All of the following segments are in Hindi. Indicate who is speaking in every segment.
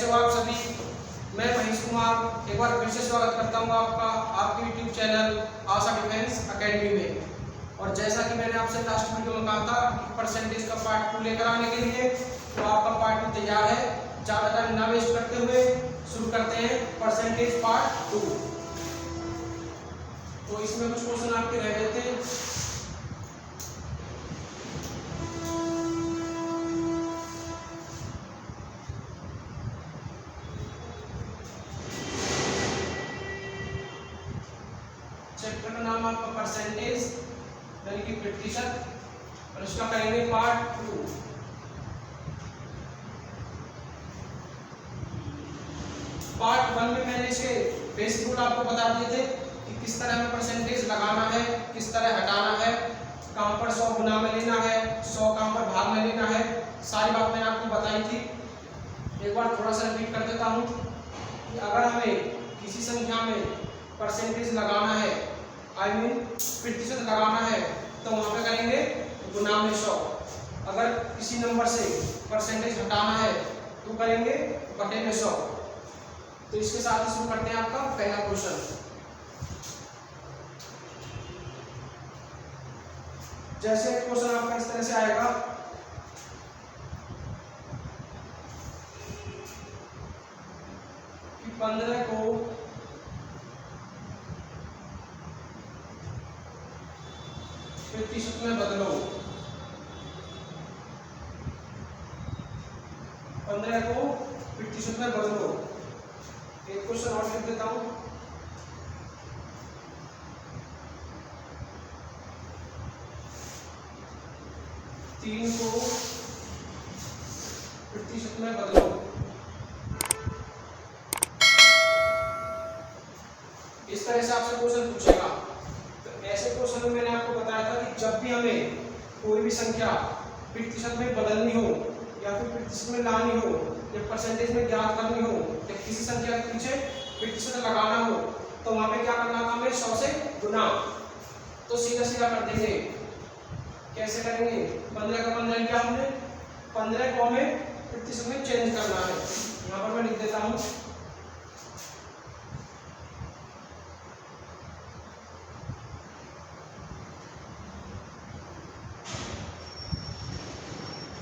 Speaker 1: कैसे हो आप सभी। मैं महेश कुमार एक बार फिर से स्वागत करता हूँ आपका आपके यूट्यूब चैनल आशा डिफेंस एकेडमी में। और जैसा कि मैंने आपसे लास्ट वीडियो में कहा था कि परसेंटेज का पार्ट 2 लेकर आने के लिए, तो आपका पार्ट 2 तैयार है। ज़्यादा टाइम ना वेस्ट करते हुए शुरू करते हैं परसेंटेज पार्ट 2। तो इसमें कुछ क्वेश्चन आपके रह गए थे। चैप्टर का नाम आपका परसेंटेज यानी कि प्रतिशत, और इसका करेंगे पार्ट 2। पार्ट 1 में मैंने इसके बेसिक रूल आपको बता दिए थे कि किस तरह में परसेंटेज लगाना है, किस तरह हटाना है, कहां पर 100 गुना में लेना है, 100 कहां पर भाग में लेना है। सारी बात मैंने आपको बताई थी। एक बार थोड़ा सा रिपीट कर देता हूं कि अगर हमें किसी संख्या में परसेंटेज लगाना है, आई मीन प्रतिशत लगाना है, तो वहां पे करेंगे गुना में 100। अगर किसी नंबर से परसेंटेज हटाना है तो करेंगे बटे में 100। तो इसके साथ ही शुरू करते हैं आपका पहला क्वेश्चन। जैसे क्वेश्चन आपका इस तरह से आएगा, कि 15 को प्रतिशत में बदलो। 15 को प्रतिशत में बदलो। एक क्वेश्चन और लिख देता हूं। तीन को प्रतिशत में बदलो। इस तरह से आपसे क्वेश्चन पूछेगा। तो ऐसे क्वेश्चन में मैंने आपको बताया था कि जब भी हमें कोई भी संख्या प्रतिशत में बदलनी हो या फिर प्रतिशत में लानी हो या परसेंटेज में ज्ञात करनी हो या किसी संख्या के पीछे प्रतिशत लगाना हो, तो वहां पे क्या करना था हमें 100 से गुना। तो सीधा सीधा कर देंगे। कैसे करेंगे? 15 का 15 लिया हमने, 15 को हमें प्रतिशत में चेंज करना है। यहाँ पर मैं लिख देता हूँ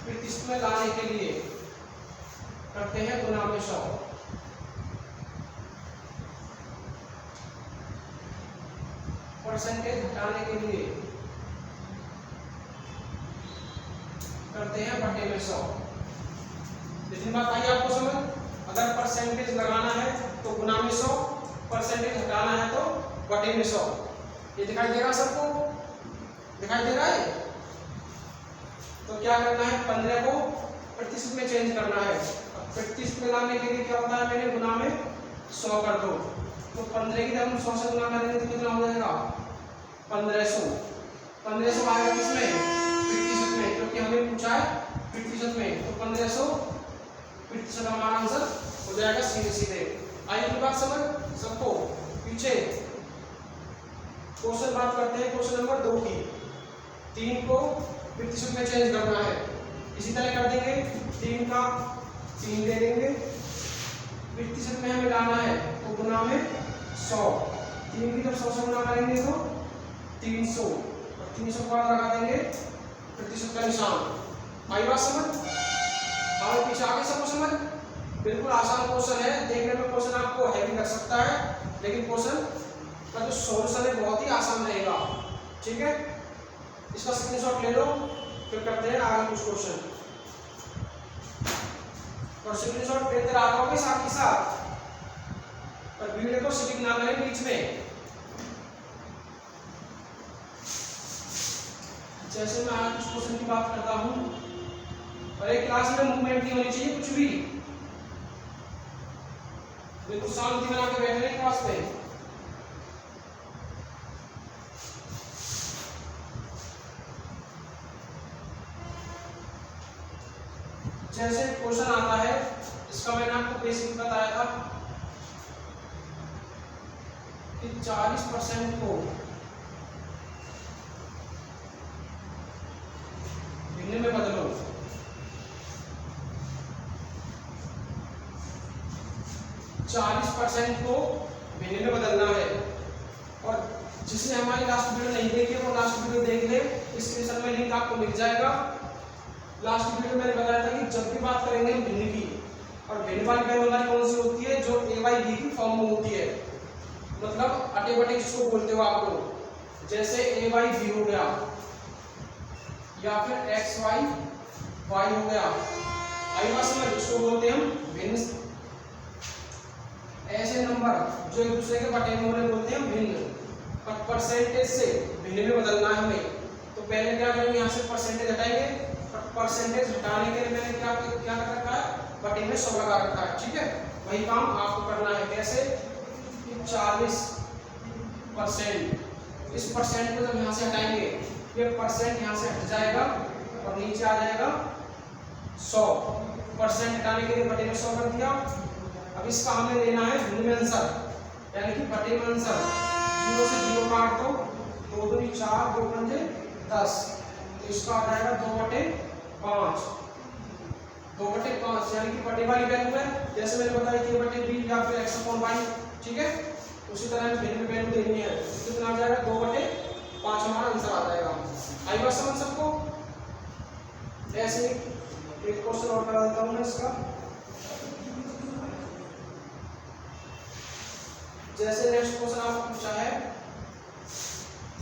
Speaker 1: प्रतिशत में लाने के लिए करते हैं गुना में 100। परसेंटेज हटाने के लिए करते हैं बटे में 100। इतनी बात आई आपको समझ? अगर परसेंटेज लगाना है तो गुना में 100, परसेंटेज हटाना है तो बटे में 100। ये दिखाई दे रहा सबको? दिखाई दे रहा है? तो क्या करना है? 15 को प्रतिशत में चेंज करना है। प्रतिशत में लाने के लिए क्या होता है? मैंने गुना में 100 कर दो। तो 15 की जब हम 100 से गुना करेंगे तो कितना हो जाएगा? 1500। 1500 आएगा किसमें? प्रतिशत में, क्योंकि हमें पूछा है प्रतिशत में। तो 1500 प्रतिशत हमारा आंसर हो जाएगा सीधे सीधे। आई की बात समझ सबको? पीछे क्वेश्चन बात करते हैं क्वेश्चन नंबर 2 की। 3 को प्रतिशत में चेंज करना है। इसी तरह कर देंगे। 3 का 3 दे देंगे। प्रतिशत में हमें लाना है तो गुना में 100। 3 की जब 100 से गुना करेंगे तो 300, और 300 के बाद लगा देंगे प्रतिशत का निशान। आई बात समझ? और पीछे आगे सबको समझ? बिल्कुल आसान क्वेश्चन है। देखने में क्वेश्चन आपको हैवी लग सकता है, लेकिन क्वेश्चन का जो सॉल्यूशन है बहुत ही आसान रहेगा। ठीक है, इसका स्क्रीनशॉट ले लो, फिर करते हैं आगे कुछ क्वेश्चन। और स्क्रीनशॉट लेते रहोगे साथ ही साथ, पर वीडियो को स्किप ना करें बीच में। जैसे मैं आज कुछ क्वेश्चन की बात करता हूं, और एक क्लास में मूवमेंट नहीं होनी चाहिए कुछ भी। बिल्कुल शांति बना के बैठे हैं क्लास में। जैसे क्वेश्चन आता है, इसका मैंने आपको बेसिक बताया था कि 40% को भिन्न में बदलो। 40% को भिन्न में बदलना है। और जिसने हमारी लास्ट वीडियो नहीं देखी वो लास्ट वीडियो देख ले, डिस्क्रिप्शन में लिंक आपको मिल जाएगा। लास्ट वीडियो मैंने बताया था कि जब भी बात करेंगे हम भिन्न की, और भिन्न वाली वैल्यू हमारी कौन सी होती है, जो a बाई बी की फॉर्म में होती है, मतलब अटे बटे जिसको बोलते हो आप लोग, जैसे a बाई बी हो गया या फिर x बाई वाई हो गया। आई बात समझ, इसको बोलते हैं हम भिन्न। ऐसे नंबर जो एक दूसरे के बटे में होने बोलते हैं भिन्न। और परसेंटेज से भिन्न में बदलना है हमें, तो पहले क्या करेंगे, यहाँ से परसेंटेज हटाएंगे। और परसेंटेज हटाने के लिए मैंने क्या क्या कर रखा है, बटे में 100 लगा रखा है। ठीक है, वही काम आपको करना है। कैसे, 40%, इस परसेंट को जब यहाँ से हटाएंगे, ये परसेंट यहाँ से हट जाएगा और नीचे आ जाएगा 100%। हटाने के लिए बटे में 100 कर दिया। अब इसका हमें लेना है भिन्न में आंसर, यानी कि बटे में आंसर। 0 से 0 काट दो, 2 दूनी 4, 2 पंजे 10, तो इसका आ जाएगा 2/5, 2/5, यानी कि बटे वाली वैल्यू है। जैसे मैंने बताया कि बटे बी या फिर x/y, ठीक है, उसी तरह भिन्न में वैल्यू देनी है। कितना आ जाएगा, 2/5 हमारा आंसर आ जाएगा। आई बात समझ सबको? ऐसे एक क्वेश्चन और करा देता हूँ मैं इसका। जैसे नेक्स्ट क्वेश्चन आपको पूछा है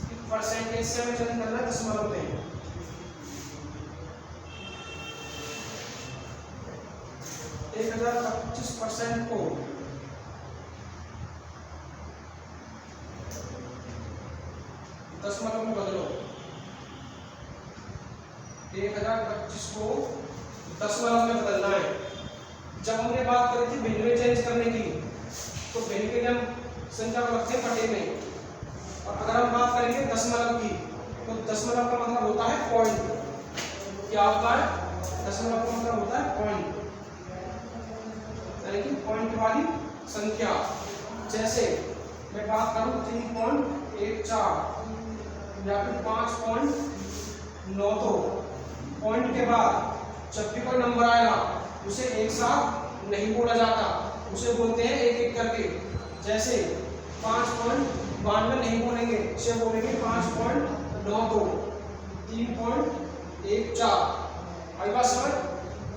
Speaker 1: कि परसेंटेज से हमें चेंज करना है दशमलव में। एक 1025% को दशमलव में बदलो। 1025 को दशमलव में बदलना है। जब हमने बात करी थी भिन्न में चेंज करने की, तो भिन्न के लिए हम संख्या को रखते हैं बटे में। और अगर हम बात करेंगे दशमलव की, तो दशमलव का मतलब होता है पॉइंट। क्या होता है, दशमलव का मतलब होता है पॉइंट, यानी कि पॉइंट वाली संख्या। जैसे मैं बात करूं 3.14 या फिर 5.92, पॉइंट के बाद जब भी कोई नंबर आएगा उसे एक साथ नहीं बोला जाता, उसे बोलते हैं एक एक करके। जैसे 5.92 नहीं बोलेंगे, इसे बोलेंगे 5.92, 3.14। आई बात समझ?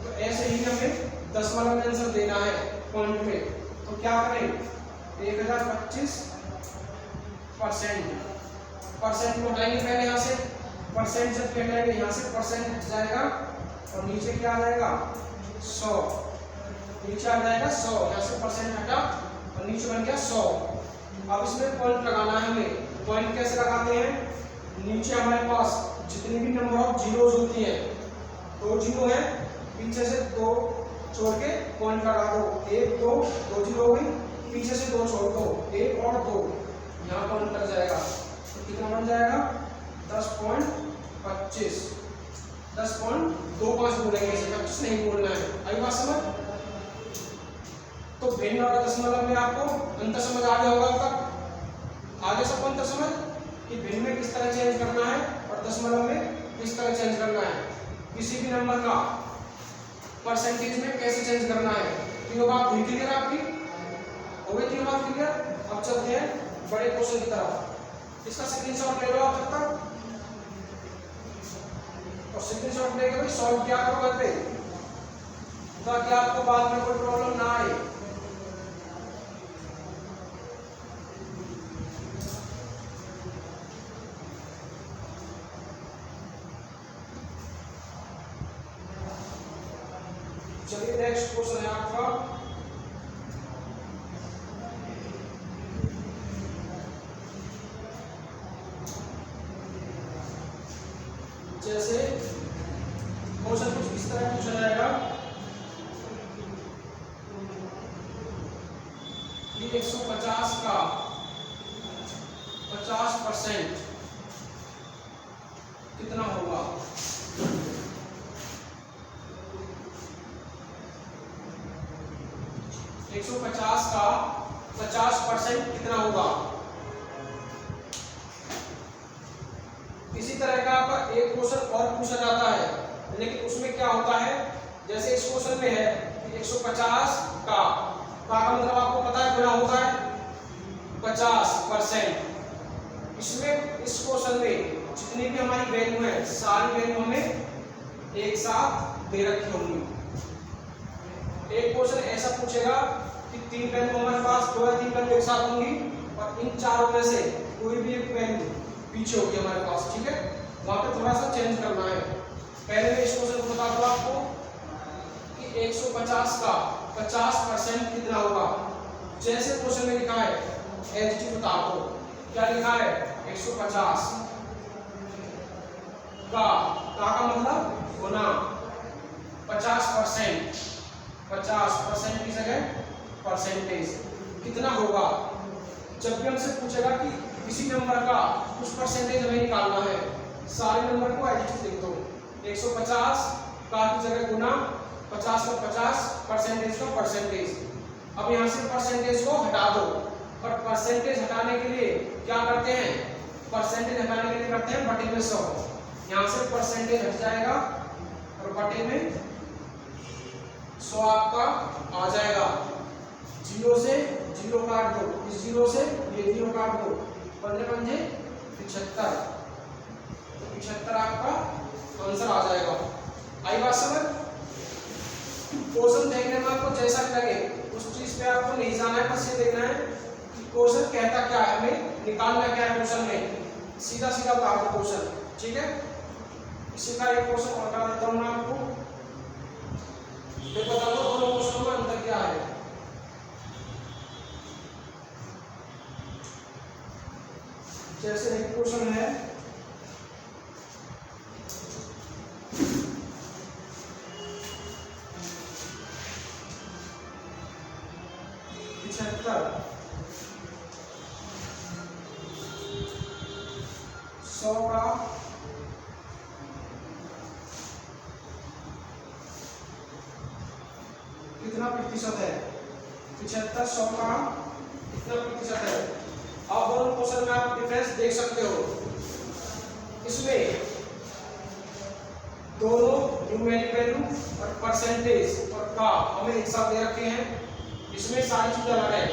Speaker 1: तो ऐसे ही हमें दशमलव में आंसर देना है पॉइंट में। तो क्या करें, 1025% को हटाएंगे पहले यहाँ से। परसेंट जब हटाएंगे यहाँ से परसेंट हट जाएगा और नीचे क्या आ जाएगा, 100, नीचे आ जाएगा 100। यहाँ से परसेंट हटा और नीचे बन गया 100। अब इसमें पॉइंट लगाना है हमें। पॉइंट कैसे लगाते हैं, नीचे हमारे पास जितनी भी नंबर ऑफ जीरोज होती है, 2 जीरो है, पीछे से 2 छोड़ के पॉइंट लगा दो। 1 2 2 जीरो हो गई, पीछे से 2 छोड़ दो, 1 और 2, यहाँ पॉइंट लग जाएगा। तो कितना बन जाएगा, 10.25, 10.25 बोलेंगे, इसे 25 नहीं बोलना है। आई बात समझ? तो भिन्न और दशमलव में आपको अंतर समझ आ गया होगा अब तक। आगे सबको अंतर समझ कि भिन्न में किस तरह चेंज करना है और दशमलव में किस तरह चेंज करना है। किसी भी नंबर का परसेंटेज में कैसे चेंज करना है। तीनों बात हुई क्लियर आपकी? हो गई तीनों बात क्लियर? अब चलते हैं बड़े क्वेश्चन की तरफ। इसका स्क्रीनशॉट ले लो आप तब तक, और स्क्रीनशॉट लेके भाई सॉल्व किया करो घर पे, ताकि आपको बाद में कोई प्रॉब्लम ना आए। चलिए नेक्स्ट क्वेश्चन है आपका, जैसे क्वेश्चन कुछ इस तरह पूछा जाएगा कि 150 का 50% कितना होगा। 150 का 50% कितना होगा। इसी तरह का आपका एक क्वेश्चन और पूछा जाता है, लेकिन उसमें क्या होता है, जैसे इस क्वेश्चन में है 150 का मतलब आपको गुना होता है 50%। इसमें इस क्वेश्चन में जितनी भी हमारी वैल्यू है सारी वैल्यू हमें एक साथ दे रखी होंगी। एक क्वेश्चन ऐसा पूछेगा कि 3 वैल्यू हमारे पास 2 या 3 वैल्यू एक साथ होंगी और इन चारों में से कोई भी एक वैल्यू पीछे होगी हमारे पास, ठीक है। वहां पे थोड़ा सा चेंज करना है। पहले मैं इस क्वेश्चन को बता दूं आपको कि 150 का 50% कितना होगा। जैसे क्वेश्चन में लिखा है एच टी बता दो, क्या लिखा है 150 का मतलब गुना 50%, 50% की जगह परसेंटेज कितना होगा। जब भी हमसे पूछेगा कि किसी नंबर का कुछ परसेंटेज हमें निकालना है, सारे नंबर को एज इट इज लिख दो। 150 का की जगह गुना 50 का 50, परसेंटेज का परसेंटेज। अब यहाँ से परसेंटेज को हटा दो और परसेंटेज हटाने के लिए क्या करते हैं, परसेंटेज हटाने के लिए करते हैं बटे में 100। यहाँ से परसेंटेज हट जाएगा और बटे में 100 आपका आ जाएगा। 0 से 0 काट दो, इस 0 से ये 0 काट दो, 15 पंजे 75, तो 75 आपका आंसर आ जाएगा। आई बात समझ। क्वेश्चन देखने में आपको जैसा लगे उस चीज पे आपको नहीं जाना है, बस ये देखना है कि क्वेश्चन कहता क्या है, हमें निकालना क्या है क्वेश्चन में। सीधा सीधा बता दो क्वेश्चन, ठीक है। इसी का एक क्वेश्चन और बता देता हूं मैं आपको, देखो बता दो दोनों क्वेश्चनों में अंतर क्या है। जैसे एक क्वेश्चन है 75 100 का कितना प्रतिशत है। 75 100 का कितना प्रतिशत है। अब दोनों क्वेश्चन में आप डिफरेंस देख सकते हो। इसमें दोनों न्यूमेरिक वैल्यू और परसेंटेज और का हमें एक साथ दे रखे हैं। इसमें सारी चीजें अलग है।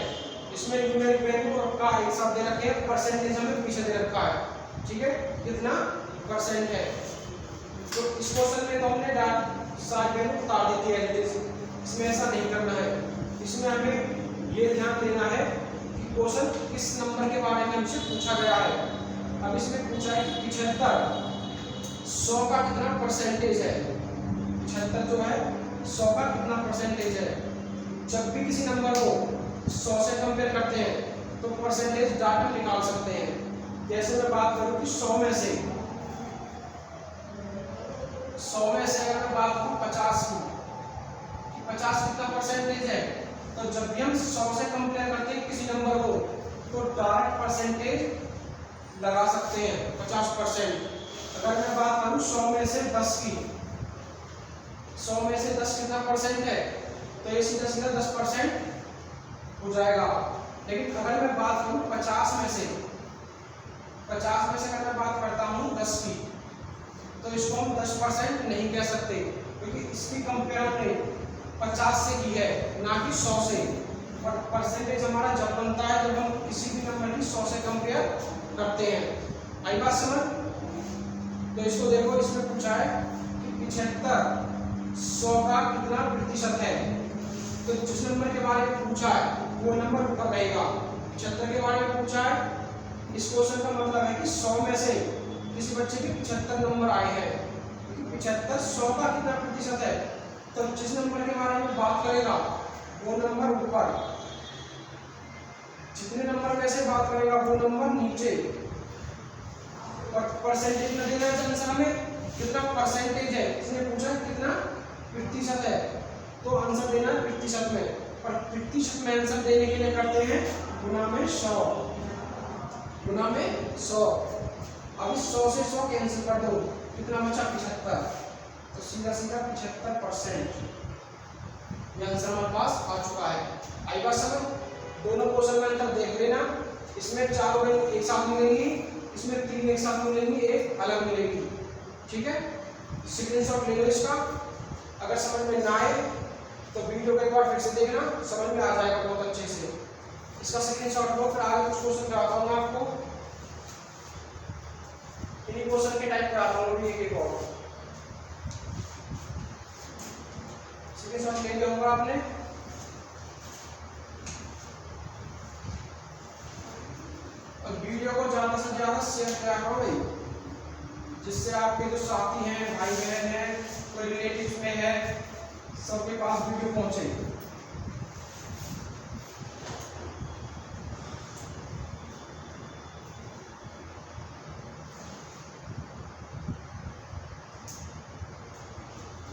Speaker 1: इसमें न्यूमेरिक वैल्यू और का एक साथ दे रखे हैं, परसेंटेज हमें पीछे दे रखा है, ठीक है, कितना परसेंट है। तो इस क्वेश्चन में तो हमने सारी वैल्यू बता दी थी, इसमें ऐसा नहीं करना है। इसमें हमें ये ध्यान देना है कि क्वेश्चन किस नंबर के बारे में हमसे पूछा गया है। अब इसमें पूछा है कि 75 100 का कितना परसेंटेज है। 75 जो है 100 का कितना परसेंटेज है। जब भी किसी नंबर को 100 से कंपेयर करते हैं तो परसेंटेज डाटा निकाल सकते हैं। जैसे मैं बात करूं कि 100 में से अगर मैं बात करूं 50 की, 50 कितना परसेंटेज है, तो जब भी हम 100 से कंपेयर करते हैं किसी नंबर को तो डायरेक्ट परसेंटेज लगा सकते हैं 50%। अगर मैं बात करूं 100 में से 10 की, 100 में से 10 कितना परसेंट है, तो ये सीधा सीधा 10% हो जाएगा। लेकिन अगर मैं बात करूं 50 में से अगर मैं बात करता हूं 10 की, तो इसको हम 10% नहीं कह सकते, क्योंकि इसकी कंपेयर हमने 50 से की है ना कि 100 से। और परसेंटेज हमारा जब बनता है जब हम किसी भी नंबर की 100 से कंपेयर करते हैं। आई बात समझ। तो इसको देखो, इसमें पूछा है कि 75 100 का कितना प्रतिशत है। तो जिस नंबर के बारे में पूछा है वो नंबर ऊपर रहेगा। 75 के बारे में पूछा है, इस क्वेश्चन का मतलब है कि 100 में से किसी बच्चे के 75 नंबर आए हैं, क्योंकि 75 100 का कितना प्रतिशत है, तो जिस नंबर के बारे में बात करेगा वो नंबर ऊपर, जितने नंबर में से बात करेगा वो नंबर नीचे। और परसेंटेज में देना है आंसर हमें कितना परसेंटेज है, इसने पूछा कितना प्रतिशत है, तो आंसर देना है प्रतिशत में। और प्रतिशत में आंसर देने के लिए करते हैं गुना में 100, गुना में 100। अब इस 100 से 100 कैंसिल कर दो, कितना बचा 75, तो सीधा सीधा 75% ये आंसर हमारे पास आ चुका है। आई बात समझ। दोनों क्वेश्चन में अंतर देख लेना। इसमें 4 वैल्यू एक साथ मिलेंगी, इसमें 3 एक साथ मिलेंगी, एक अलग मिलेगी, ठीक है। स्क्रीनशॉट ले लो इसका। अगर समझ में ना आए तो वीडियो को एक बार फिर से देखना, समझ में आ जाएगा बहुत अच्छे से। इसका स्क्रीनशॉट लो, फिर आगे कुछ क्वेश्चन कराता हूँ मैं आपको। इन्हीं क्वेश्चन के टाइप कराता हूँ अभी एक एक और। स्क्रीनशॉट ले लिया होगा आपने। और वीडियो को ज्यादा से ज्यादा शेयर किया करो भाई, जिससे आपके जो साथी हैं, भाई बहन हैं, कोई रिलेटिव्स में है, सबके पास वीडियो पहुंचे।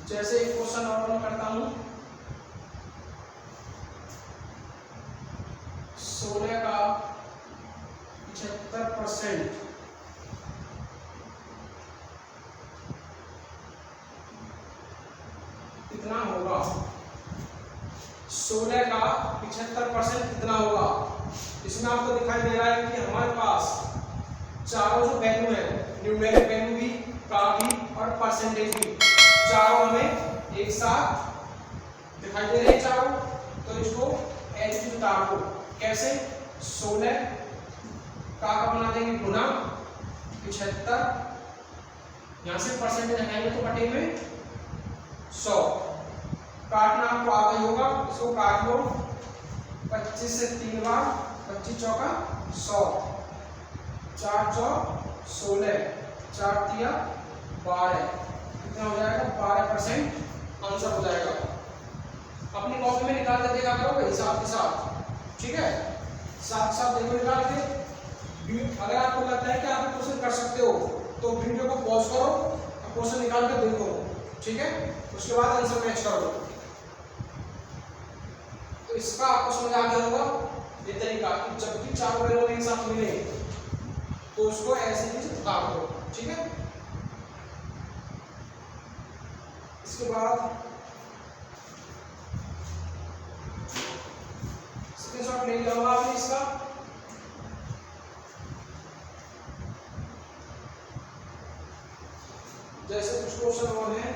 Speaker 1: जैसे एक क्वेश्चन और मैं करता हूं, 16 का 75% कितना होगा? 16 का 75% कितना होगा? इसमें आपको दिखाई दे रहा है कि हमारे पास चारों जो वैल्यू है, न्यूमेरिक वैल्यू भी, का भी और परसेंटेज भी, चारों हमें एक साथ दिखाई दे रहे हैं चारों। तो इसको एच की उतार दो। कैसे? 16 का बना देंगे गुना 75, यहां से परसेंटेज हटाएंगे तो बटे में 100। काटना आपको आ गई होगा, इसको काट लो 25 से 3 बार, 25 चौका 100, 4 चौक 16, 4 तिया 12, कितना हो जाएगा? 12% आंसर हो जाएगा। अपनी कॉपी में निकाल के देखा करो भाई, साथ के साथ, ठीक है? साथ साथ देखो निकाल के। अगर आपको लगता है कि आप क्वेश्चन कर सकते हो तो वीडियो को पॉज करो और क्वेश्चन निकाल कर देखो, ठीक है? उसके बाद आंसर मैच करो। तो इसका आपको समझ आ गया होगा ये तरीका कि जब भी चारों वैल्यू एक साथ मिले तो उसको ऐसे ही उतार दो, ठीक है? इसके बाद स्क्रीनशॉट ले लिया होगा आपने इसका। जैसे कुछ क्वेश्चन और हैं,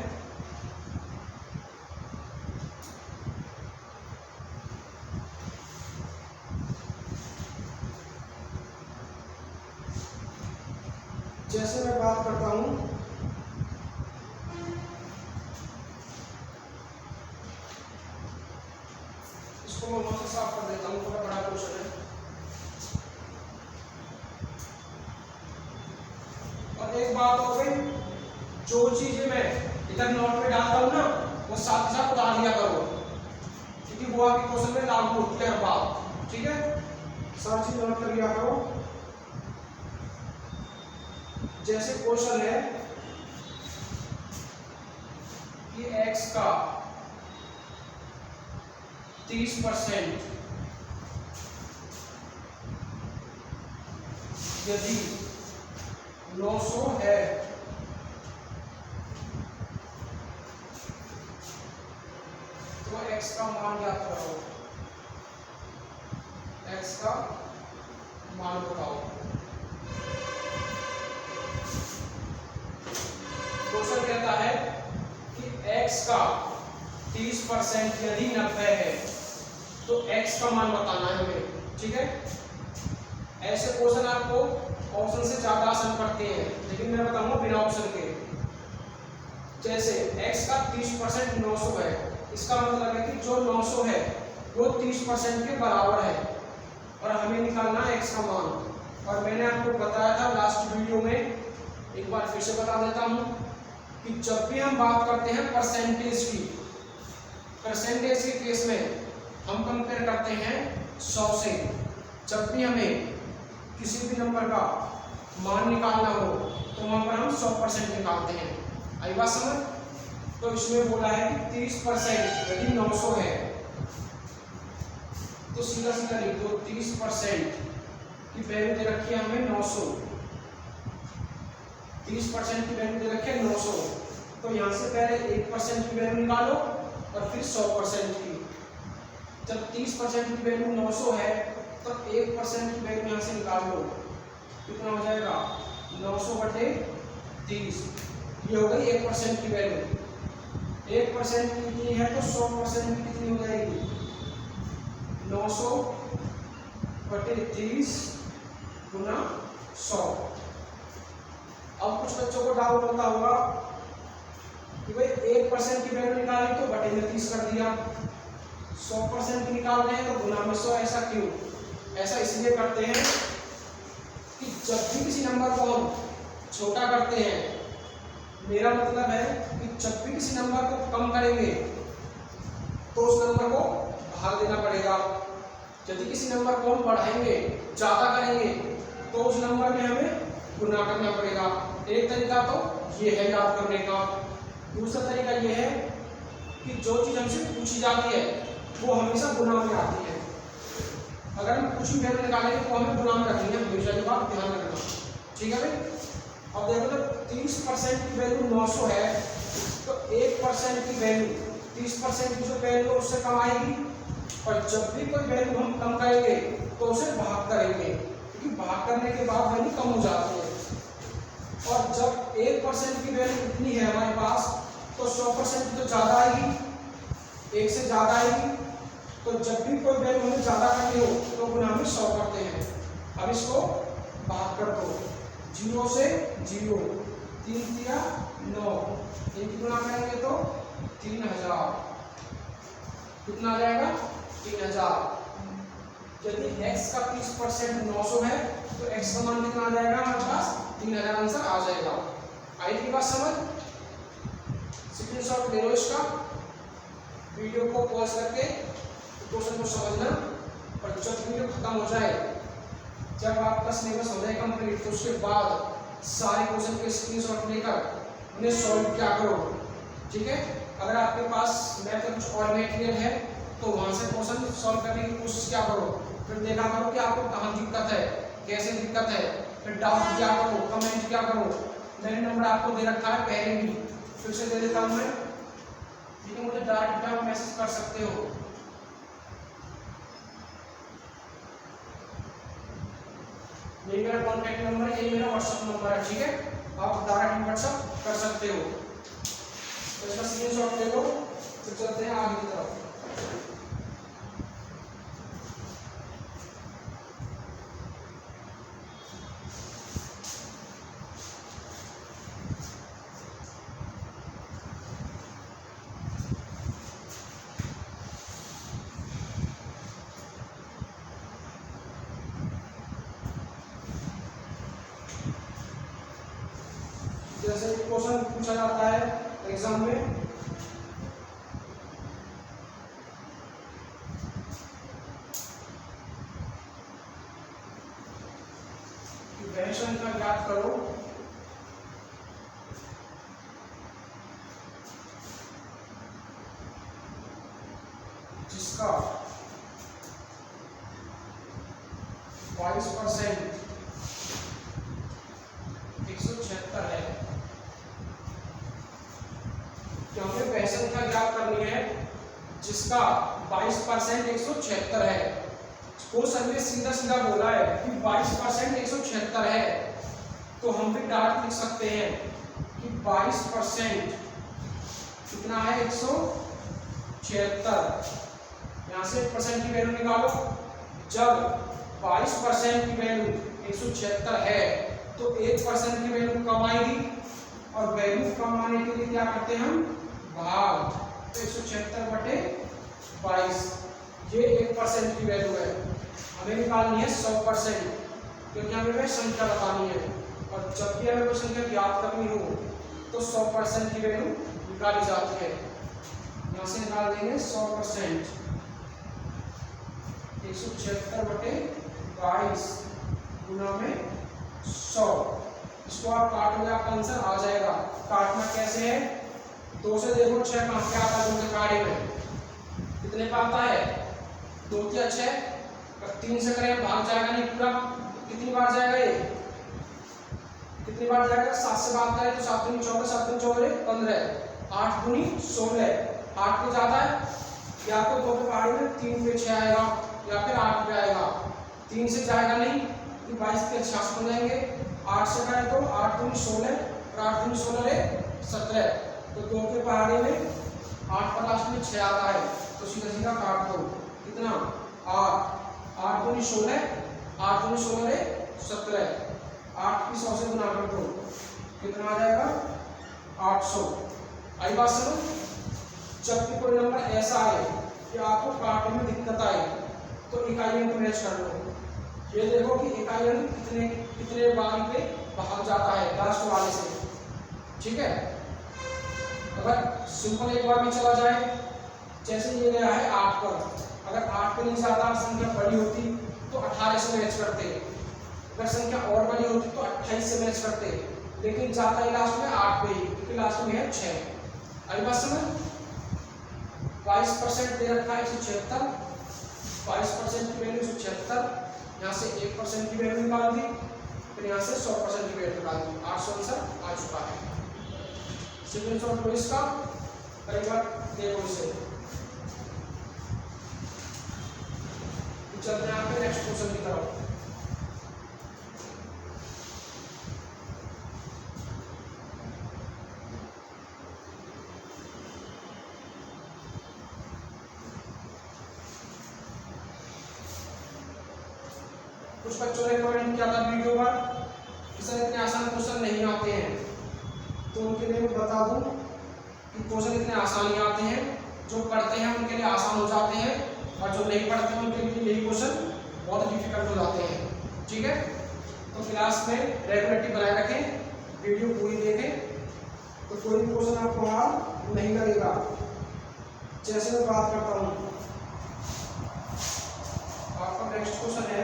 Speaker 1: जैसे मैं बात करता हूं, इसको मैं वहां से साफ कर देता हूं, थोड़ा बड़ा क्वेश्चन है। और एक बात हो गई, जो चीजें मैं इधर नोट में डालता हूं ना, वो साथ ही साथ उतार लिया करो, क्योंकि वो आपके क्वेश्चन में लागू होती है हर बात, ठीक है? सारी चीज नोट कर लिया करो। जैसे क्वेश्चन है कि x का 30% यदि 900 है तो x का मान ज्ञात करो। x का मान बताओ। क्वेश्चन कहता है कि x का 30% यदि 90 है तो x का मान बताना है हमें, ठीक है? ऐसे क्वेश्चन आपको ऑप्शन से ज्यादा आसान पड़ते हैं, लेकिन मैं बताऊंगा बिना ऑप्शन के। जैसे x का 30% 900 है, इसका मतलब है कि जो 900 है वो 30% के बराबर है और हमें निकालना है x का मान। और मैंने आपको बताया था लास्ट वीडियो में, एक बार फिर से बता देता हूं कि जब भी हम बात करते हैं परसेंटेज की, परसेंटेज के केस में हम कंपेयर करते हैं 100 से। जब भी हमें किसी भी नंबर का मान निकालना हो तो वहां पर हम 100% निकालते हैं। आई बात समझ? तो इसमें बोला है कि 30% यदि 900 है तो सीधा सीधा लिख दो 30% की वैल्यू दे रखी है हमें 900, 30% की वैल्यू दे रखी है 900। तो यहाँ से पहले 1% की वैल्यू निकालो और फिर 100% की। जब 30% की वैल्यू 900 है तो 1% की वैल्यू यहाँ से निकाल लो, कितना हो जाएगा? 900 बटे 30, ये हो गई 1% की वैल्यू। 1% की कितनी है तो 100% की कितनी हो जाएगी? 900 बटे 30 गुना 100। अब कुछ बच्चों को डाउट होता होगा कि भाई 1% की वैल्यू निकाली तो बटे में 30 कर दिया, 100% की निकाल रहे हैं तो गुना में 100, ऐसा क्यों? ऐसा इसलिए करते हैं कि जब भी किसी नंबर को हम छोटा करते हैं, मेरा मतलब है कि जब भी किसी नंबर को कम करेंगे तो उस नंबर को भाग देना पड़ेगा। यदि किसी नंबर को हम बढ़ाएंगे, ज़्यादा करेंगे, तो उस नंबर में हमें गुना करना पड़ेगा। एक तरीका तो ये है याद करने का। दूसरा तरीका ये है कि जो चीज़ हमसे पूछी जाती है वो हमेशा गुना में आती है। अगर हम कुछ भी वैल्यू निकालेंगे तो हमें गुना में रखनी है, हमेशा ये बात ध्यान रखना, ठीक है भाई। अब देखो तो 30% की वैल्यू 900 है, तो 1% की वैल्यू 30% की जो वैल्यू है उससे कम आएगी, और जब भी कोई वैल्यू हम कम करेंगे तो उसे भाग करेंगे, क्योंकि भाग करने के बाद वैल्यू कम हो जाती है। और जब 1% की वैल्यू इतनी है हमारे पास, तो 100% तो ज़्यादा आएगी, 1 से ज़्यादा आएगी। तो जब भी कोई वैल्यू हमें ज़्यादा करनी हो तो गुना में 100 करते हैं। अब इसको भाग कर दो, 0 से 0, 3 दिया 9, इनकी गुना करेंगे तो 3000, कितना आ जाएगा? 3000। यदि x का 30% 900 है तो x का मान कितना आ जाएगा हमारे पास? 3000 आंसर आ जाएगा। आई की बात समझ? स्क्रीनशॉट ले लो इसका, वीडियो को पॉज करके क्वेश्चन को समझना, और जब वीडियो खत्म हो जाए, जब आपका सिलेबस हो जाए कंप्लीट, तो उसके बाद सारे क्वेश्चन के स्क्रीनशॉट लेकर उन्हें सॉल्व क्या करो, ठीक है। अगर आपके पास मैथ का कुछ और मटेरियल है तो वहाँ से क्वेश्चन सॉल्व करने की कोशिश क्या करो, फिर देखा करो कि आपको कहाँ दिक्कत है, कैसे दिक्कत है, फिर डाउट क्या करो, कमेंट क्या करो। मैंने नंबर आपको दे रखा है पहले भी, फिर से दे देता हूँ मैं, ठीक है। मुझे डायरेक्ट आप मैसेज कर सकते हो। ये मेरा कॉन्टैक्ट नंबर है, ये मेरा व्हाट्सएप नंबर है, ठीक है। आप डायरेक्ट व्हाट्सएप कर सकते हो। तो इसका स्क्रीनशॉट ले लो, फिर चलते हैं आगे की तरफ। जैसे क्वेश्चन पूछा जाता है एग्जाम में, वह संख्या ज्ञात करो जिसका 22% 176 है। क्योंकि वह संख्या ज्ञात करनी है जिसका 22% 176 है। क्वेश्चन में सीधा सीधा बोला है कि 22% 176 है, तो हम भी डायरेक्ट लिख सकते हैं कि 22% कितना है? 176। यहाँ से 1% की वैल्यू निकालो। जब 22% की वैल्यू 176 है तो 1% की वैल्यू कम आएगी, और वैल्यू कम आने के लिए क्या करते हैं हम? भाग। तो 176/22, ये 1% की वैल्यू है, हमें निकालनी है 100%, क्योंकि हमें वह संख्या बतानी है। और जब भी हमें कोई संख्या ज्ञात करनी हो तो 100% की वैल्यू निकाली जाती है। यहाँ से निकाल देंगे 100%, 176/22 गुना में 100। इसको आप काटोगे, आपका आंसर आ जाएगा। काटना कैसे है? 2 से देखो 6 कहाँ पे आता है? 2 के काटे में कितने का आता है? 2 या 6। 3 से करें भाग जाएगा नहीं पूरा। कितनी बार जाएगा ये? कितनी बार जाएगा? 7 से बात करें तो 7 दूनी 14, 7 दूनी 14, 15, 8 दूनी 16। 8 पे ज्यादा है, या तो 2 पे पहाड़ी में 3 पे 6 आएगा, या फिर 8 पे आएगा। 3 से जाएगा नहीं, 22 के 66 हो जाएंगे। 8 से करें तो 8 दूनी 16, और 8 दूनी 16 17। तो 2 के पहाड़ी में 8 पर लास्ट में 6 आता है, तो सीधा सीधा काट दो। कितना? 8। 8 दूनी 16, 8 दूनी 16 रे 17, 8 की 100 से गुना कर दो, कितना आ जाएगा 800। आई बात समझ। जब भी कोई नंबर ऐसा आए कि आपको काटने में दिक्कत आए तो इकाई अंक मैच कर लो। ये देखो कि इकाई अंक कितने कितने बार पे भाग जाता है लास्ट वाले से, ठीक है। अगर सिंपल एक बार में चला जाए, जैसे ये गया है 8 पर, अगर 8 पे नहीं ज्यादा संख्या बड़ी होती तो 18 से मैच करते, अगर संख्या और बड़ी होती तो 28 से मैच करते, लेकिन जाता है लास्ट में 8 पे ही, क्योंकि लास्ट में है 6। अभी बात समझ। 22% दे रखा है 176, 22% की वैल्यू 176, यहाँ से 1% की वैल्यू निकाल दी, फिर यहाँ से 100% की वैल्यू निकाल दी, 800 आंसर आ चुका है। सिंपल सॉल्व करो इसका, एक बार देखो इसे। चलते हैं आपके नेक्स्ट क्वेश्चन की तरफ। कुछ बच्चों ने कमेंट किया था वीडियो पर कि सर इतने आसान क्वेश्चन नहीं आते हैं, तो उनके लिए मैं बता दूं कि क्वेश्चन इतने आसान ही आते हैं, जो पढ़ते हैं उनके लिए आसान हो जाते हैं, और जो नहीं पढ़ते हैं उनके लिए यही क्वेश्चन बहुत डिफिकल्ट हो जाते हैं, ठीक है। तो क्लास में रेगुलरिटी बनाए रखें, वीडियो पूरी देखें, तो कोई भी क्वेश्चन आपको हार्ड नहीं लगेगा। जैसे मैं बात करता हूँ, आपका नेक्स्ट क्वेश्चन है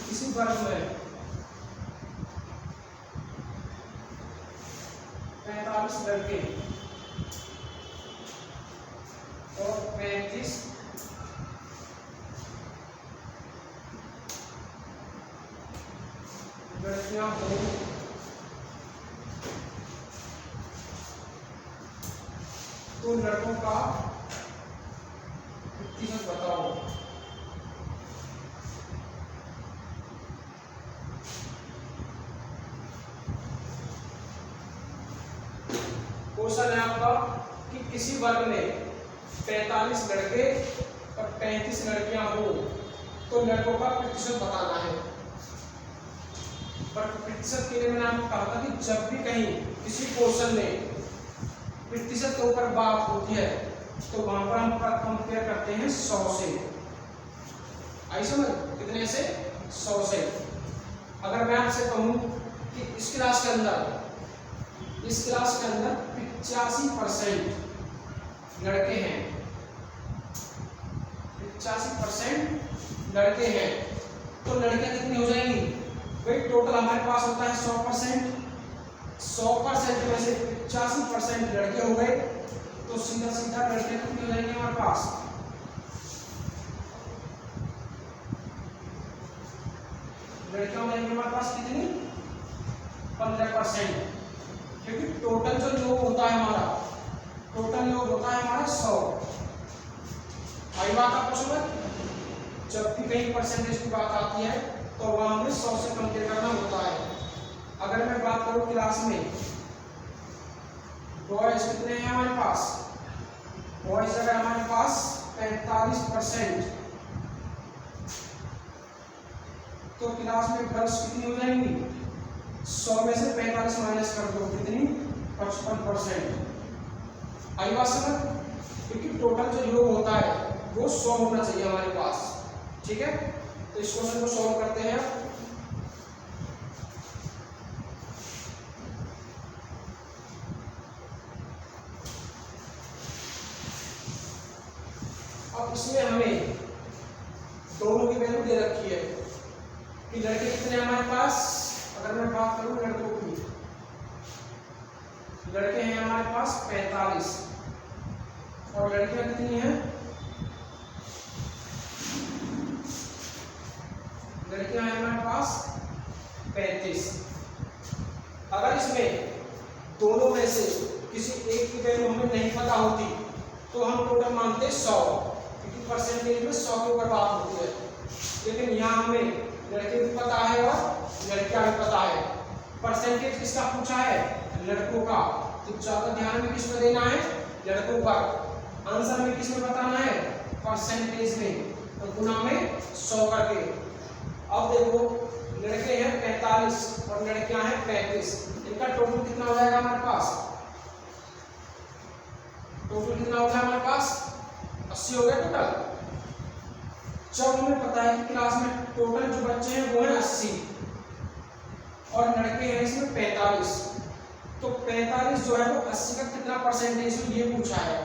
Speaker 1: किसी वर्ग में 45 लड़के और 35 लड़कियां हो, तो लड़कों का प्रतिशत बताओ। क्वेश्चन है आपका कि किसी वर्ग में 45 लड़के और 35 लड़कियां हो, तो लड़कों का प्रतिशत बताना है। पर प्रतिशत के लिए मैंने आपको कहा था कि जब भी कहीं किसी क्वेश्चन में प्रतिशत के ऊपर बात होती है तो वहां पर हम कंपेयर करते हैं 100 से। आई समझ, कितने से 100 से। अगर मैं आपसे कहूं कि इस क्लास के अंदर 85% लड़के हैं, 85% लड़के हैं, तो लड़कियां कितनी हो जाएंगी भाई। टोटल हमारे पास होता है 100%, 100% में से 85% लड़के हो गए, तो सीधा सीधा लड़कियां कितनी हो जाएंगी हमारे पास। लड़कियां हो जाएंगी हमारे पास कितनी 15%, क्योंकि टोटल जो योग होता है हमारा, टोटल योग होता है हमारा 100। आई बात आपको समझ। जब भी कहीं परसेंटेज की बात आती है तो वहां हमें 100 से कंपेयर करना होता है। अगर मैं बात करूं क्लास में बॉयज कितने हैं हमारे पास, बॉयज अगर हमारे पास 45%, तो क्लास में गर्ल्स कितनी हो जाएंगी। 100 में से 45 माइनस कर दो, कितनी 55%। आई बात समझ, क्योंकि टोटल जो योग होता है वो 100 होना चाहिए हमारे पास, ठीक है। तो इस क्वेश्चन को सॉल्व करते हैं। अब इसमें हमें दोनों की वैल्यू दे रखी है कि लड़के कितने हमारे पास। अगर मैं बात करूं लड़कों की, लड़के हैं हमारे पास 45 और लड़कियां कितनी हैं, लड़कियां हैं हमारे पास 35। अगर इसमें दोनों में से किसी एक की वैल्यू हमें नहीं पता होती तो हम टोटल मानते 100, क्योंकि परसेंटेज में 100 के ऊपर बात होती है। लेकिन यहाँ हमें लड़के भी पता है और लड़कियां भी पता है। परसेंटेज किसका पूछा है, लड़कों का, तो तो ज्यादा ध्यान में किस में देना है, लड़कों पर। आंसर में किस में बताना है, परसेंटेज में, तो गुना में 100 करके। अब देखो लड़के हैं 45 और लड़कियां हैं 35, इनका टोटल कितना हो जाएगा हमारे पास, टोटल कितना हो गया हमारे पास 80 हो गया टोटल। जब हमें पता है कि क्लास में टोटल जो बच्चे हैं वो है 80 और लड़के हैं इसमें 45, तो 45 जो है वो 80 का कितना परसेंटेज है ये पूछा है।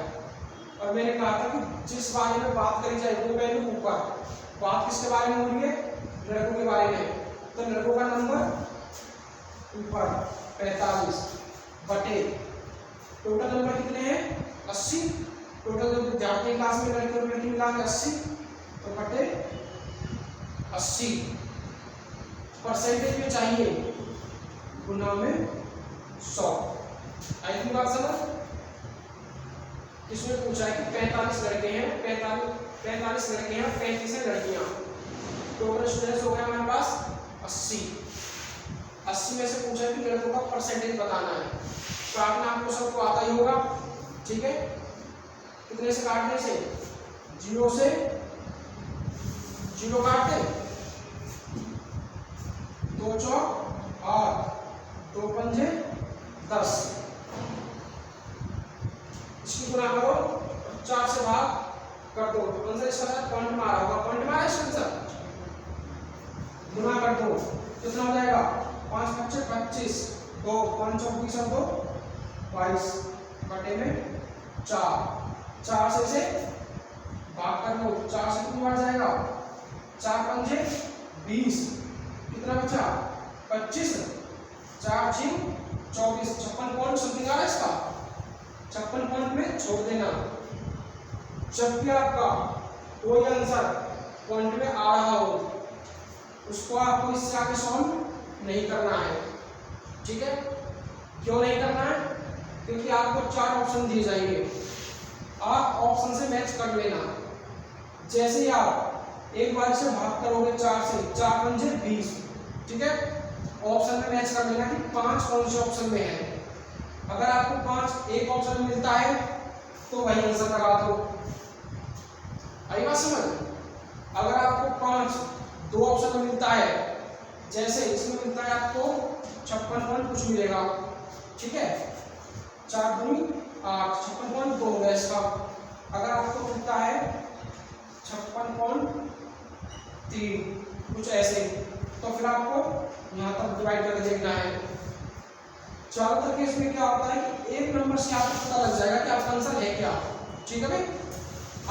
Speaker 1: और मैंने कहा था कि जिस बारे में बात करी जाए वो वैल्यू ऊपर, बात किसके बारे में हो रही है, लड़कों के बारे में, तो लड़कों का नंबर ऊपर 45 बटे टोटल नंबर कितने हैं 80, टोटल विद्यार्थी क्लास में लड़के और लड़की मिला के 80, तो बटे 80 परसेंटेज में चाहिए गुना में 100। आई थी बात समझ। इसमें पूछा है कि 45 लड़के हैं, 45 लड़के हैं, 35 है लड़कियां, टोटल स्टूडेंट्स हो गया हमारे पास 80। 80 में से पूछा है कि लड़कों का परसेंटेज बताना है। काटना आपको सबको आता ही होगा, ठीक है। कितने से काटने से, 0 से 0 काटते, 2 चौक 8, 2 पंजे 10, इसकी गुना करो, 4 से भाग कर दो, तो आंसर इसका पॉइंट मारा होगा, पॉइंट मारा इसका आंसर, गुना कर दो कितना हो जाएगा, 5 5 25, 2 5 24 और 2 22 बटे में 4 से इसे भाग कर दो, 4 से कितनी बार जाएगा, 4 पंजे 20, कितना बचा 25, 4 6 24, 56 पॉइंट समथिंग आ रहा है इसका, 56 पॉइंट में छोड़ देना। जब भी आपका कोई आंसर पॉइंट में आ रहा हो उसको आपको इससे आगे सॉल्व नहीं करना है, ठीक है। क्यों नहीं करना है, क्योंकि आपको 4 ऑप्शन दिए जाएंगे, आप ऑप्शन से मैच कर लेना। जैसे ही आप एक बार से भाग करोगे 4 से, 4 पंजे 20, ठीक है, ऑप्शन में मैच कर लेना कि 5 कौन से ऑप्शन में है। अगर आपको 5 एक ऑप्शन में मिलता है तो वही आंसर लगा दो, आई बात समझ। अगर आपको 5 2 ऑप्शन में मिलता है, जैसे इसमें मिलता है आपको 56 पॉइंट कुछ मिलेगा, ठीक है, 4 दूनी 8, 56 पॉइंट 2 होगा इसका। अगर आपको मिलता है 56.3 कुछ ऐसे, तो फिर आपको यहाँ तक डिवाइड करके देखना है। ज्यादातर केस में क्या होता है कि एक नंबर से आपको पता लग जाएगा कि आपका आंसर है क्या, ठीक है भाई।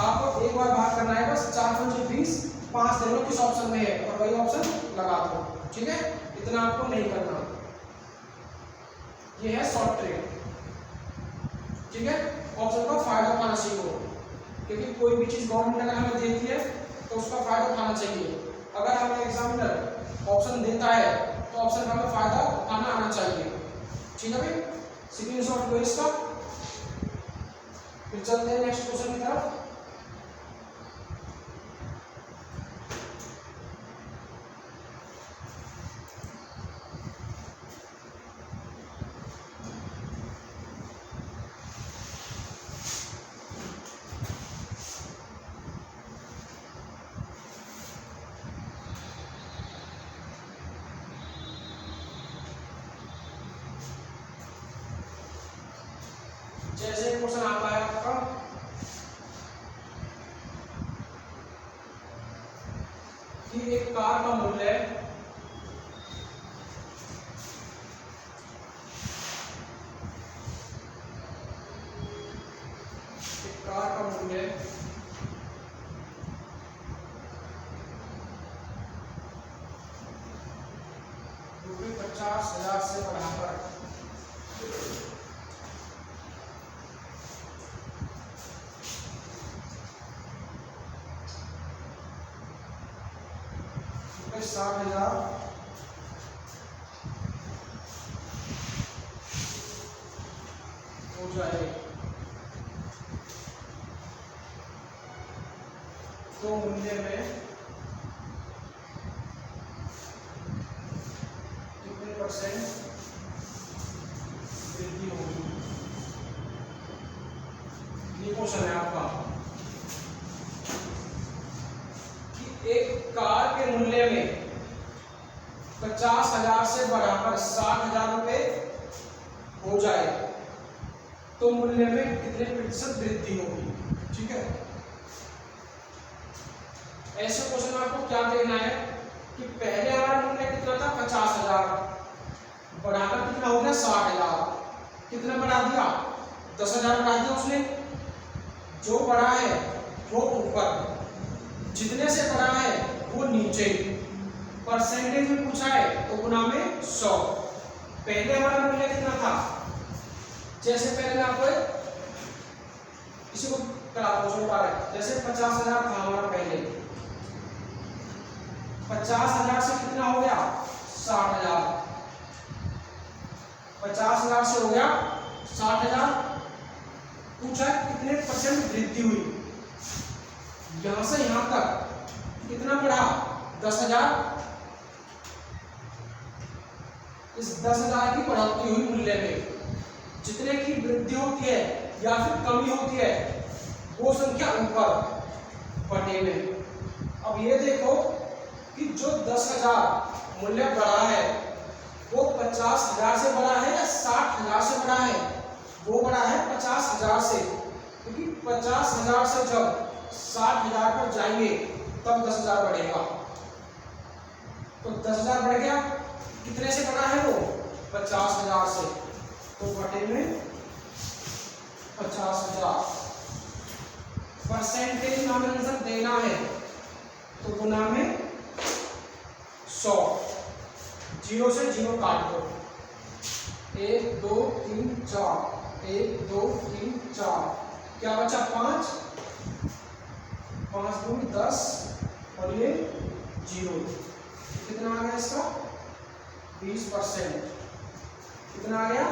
Speaker 1: आपको एक बार भाग करना है, बस 4 पंजे 20, 5 दे लो किस ऑप्शन में है और वही ऑप्शन लगा दो, ठीक है। इतना आपको नहीं करना, ये है शॉर्ट ट्रिक, ठीक है। ऑप्शन का फायदा उठाना सीखो, क्योंकि कोई भी चीज गवर्नमेंट अगर हमें देती है तो उसका फायदा उठाना चाहिए। अगर हमें एग्जामिनर ऑप्शन देता है तो ऑप्शन का हमें फायदा उठाना आना चाहिए, ठीक है भाई। स्क्रीनशॉट लो इसका, फिर चलते हैं नेक्स्ट क्वेश्चन की तरफ। जैसे क्वेश्चन आता है आपका कि एक कार का मूल्य ₹50,000 से बढ़ाकर ₹60,000 हो जाए तो मूल्य में कितने % वृद्धि होगी। क्वेश्चन है आपका कि एक कार के मूल्य में 50,000 से बढ़ाकर 60,000 रुपए हो जाए तो मूल्य में कितने प्रतिशत वृद्धि होगी। ठीक है, ऐसे क्वेश्चन में आपको क्या देखना है कि पहले हमारा मूल्य कितना था 50,000, बढ़ाकर कितना हो गया 60,000, कितना बढ़ा दिया 10,000 बढ़ा दिया उसने। जो बढ़ा है वो ऊपर, जितने से बढ़ा है वो नीचे, परसेंटेज में पूछा है तो गुना में 100। पहले हमारा मूल्य कितना था, जैसे पहले मैं आपको इसी को कराता हूँ, जैसे 50,000 था हमारा पहले, 50,000 से कितना हो गया 60,000, 50,000 से हो गया 60,000। पूछा कितने परसेंट वृद्धि हुई, यहां से यहां तक कितना बढ़ा 10,000। इस 10,000 की बढ़ोतरी हुई मूल्य में। जितने की वृद्धि होती है या फिर कमी होती है वो संख्या ऊपर बटे में। अब ये देखो कि जो 10,000 मूल्य बढ़ा है वो 50,000 से बढ़ा है या 60,000 से बढ़ा है, वो बढ़ा है 50,000 से, क्योंकि 50,000 से जब 60,000 पर जाएंगे तब 10,000 बढ़ेगा। तो 10,000 बढ़ गया, कितने से बढ़ा है वो 50,000 से, तो बटे में 50,000। परसेंटेज नॉमिनल देना है तो गुना में 100, 0 से 0 काट दो, 1 2 3 4, 1 2 3 4, क्या बचा 5, 5 दूनी 10 और ये 0, कितना आ गया इसका 20%, कितना आ गया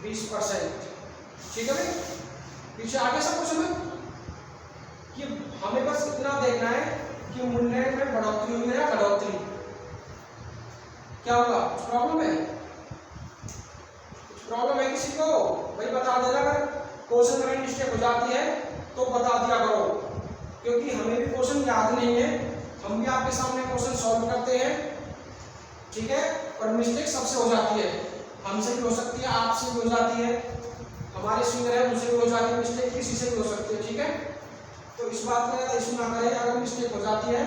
Speaker 1: 20%। ठीक है भाई, पीछे आगे सब कुछ हमें कि हमें बस इतना देखना है कि मूल्य में बढ़ोतरी हुई है या घटोतरी, क्या होगा, कुछ प्रॉब्लम है, कुछ प्रॉब्लम है किसी को भाई बता देना। अगर क्वेश्चन में मिस्टेक हो जाती है तो बता दिया करो, क्योंकि हमें भी क्वेश्चन याद नहीं है, हम भी आपके सामने क्वेश्चन सॉल्व करते हैं। ठीक है, और मिस्टेक सबसे हो जाती है, हमसे भी हो सकती है, आपसे भी हो जाती है, हमारे सीनियर है उनसे भी हो जाती है मिस्टेक, किसी से भी हो सकती है। ठीक है, तो इस बात का इशू ना करें, अगर मिस्टेक हो जाती है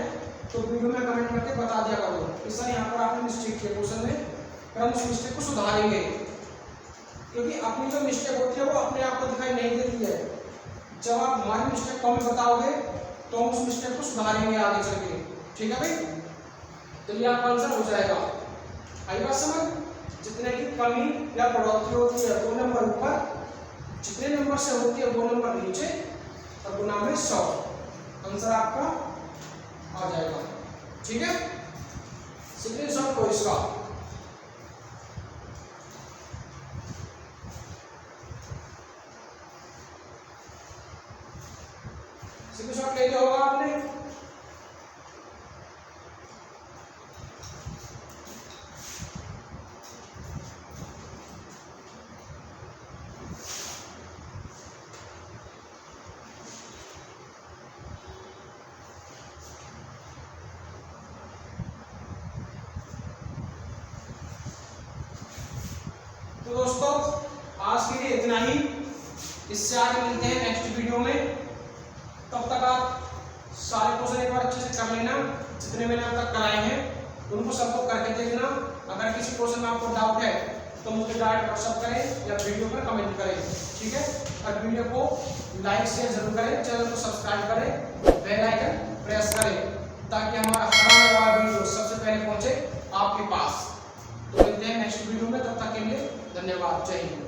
Speaker 1: तो वीडियो में कमेंट करके बता दिया करो कि सर यहाँ पर आपने मिस्टेक किया क्वेश्चन में, पर हम उस मिस्टेक को सुधारेंगे, क्योंकि अपनी जो मिस्टेक होती है वो अपने आप को दिखाई नहीं देती है। जब आप हमारी मिस्टेक को हमें बताओगे तो हम उस मिस्टेक को सुधारेंगे आगे चल के। ठीक है भाई, तो ये आपका आंसर हो जाएगा। आई बात समझ, जितने की कमी या बढ़ोतरी होती है 2 नंबर ऊपर, जितने नंबर से होती है 2 नंबर नीचे, और गुना में 100, आंसर आपका आ जाएगा। ठीक है, स्क्रीनशॉट को इसका स्क्रीनशॉट ले लिया होगा आपने। तो दोस्तों आज के लिए इतना ही, इससे आगे मिलते हैं नेक्स्ट वीडियो में। तब तक आप सारे क्वेश्चन एक बार अच्छे से कर लेना, जितने मैंने अब तक कराए हैं उनको सबको करके देखना। अगर किसी क्वेश्चन में आपको डाउट है तो मुझे डायरेक्ट व्हाट्सएप करें या वीडियो पर कमेंट करें। ठीक है, और वीडियो को लाइक शेयर जरूर करें, चैनल को सब्सक्राइब करें, बेल आइकन प्रेस करें, ताकि हमारा आने वाला वीडियो सबसे पहले पहुंचे आपके पास। तो मिलते हैं नेक्स्ट वीडियो में, तब तक के लिए धन्यवाद, जय हिंद।